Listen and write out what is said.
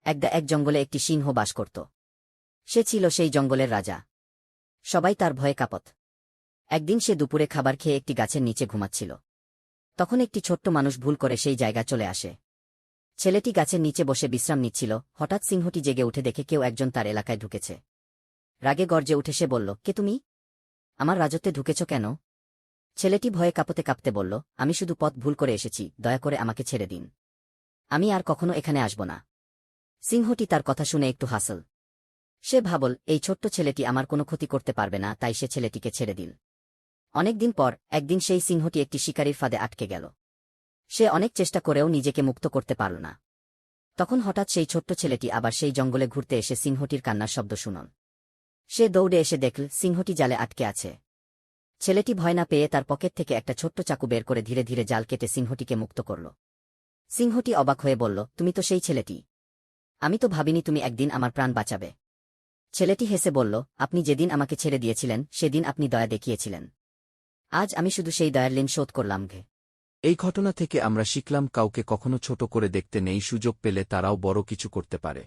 এক জঙ্গলে একটি সিংহ বাস করত। সে ছিল সেই জঙ্গলের রাজা। সবাই তার ভয়ে কাঁপত। একদিন সে দুপুরে খাবার খেয়ে একটি গাছের নিচে ঘুমাচ্ছিল। তখন একটি ছোট্ট মানুষ ভুল করে সেই জায়গায় চলে আসে। ছেলেটি গাছের নিচে বসে বিশ্রাম নিচ্ছিল, হঠাৎ সিংহটি জেগে উঠে দেখে কেউ একজন তার এলাকায় ঢুকেছে। রাগে গর্জে উঠে সে বলল, কে তুমি? আমার রাজত্বে ঢুকেছ কেন? ছেলেটি ভয়ে কাঁপতে কাঁপতে বলল, আমি শুধু পথ ভুল করে এসেছি, দয়া করে আমাকে ছেড়ে দিন। আমি আর কখনো এখানে আসব না। সিংহটি তার কথা শুনে একটু হাসল। সে ভাবল, এই ছোট্ট ছেলেটি আমার কোনো ক্ষতি করতে পারবে না, তাই সে ছেলেটিকে ছেড়ে দিল। অনেকদিন পর একদিন সেই সিংহটি একটি শিকারীর ফাঁদে আটকে গেল। সে অনেক চেষ্টা করেও নিজেকে মুক্ত করতে পারল না। তখন হঠাৎ সেই ছোট্ট ছেলেটি আবার সেই জঙ্গলে ঘুরতে এসে সিংহটির কান্নার শব্দ শুনল। সে দৌড়ে এসে দেখল সিংহটি জালে আটকে আছে। ছেলেটি ভয় না পেয়ে তার পকেট থেকে একটা ছোট্ট চাকু বের করে ধীরে ধীরে জাল কেটে সিংহটিকে মুক্ত করল। সিংহটি অবাক হয়ে বলল, তুমি তো সেই ছেলেটি। আমি তো ভাবিনি তুমি একদিন আমার প্রাণ বাঁচাবে। ছেলেটি হেসে বলল, আপনি যেদিন আমাকে ছেড়ে দিয়েছিলেন সেদিন আপনি দয়া দেখিয়েছিলেন। আজ আমি শুধু সেই দয়ার ঋণ শোধ করলাম। এই ঘটনা থেকে আমরা শিখলাম কাউকে কখনো ছোট করে দেখতে নেই, সুযোগ পেলে তারাও বড় কিছু করতে পারে।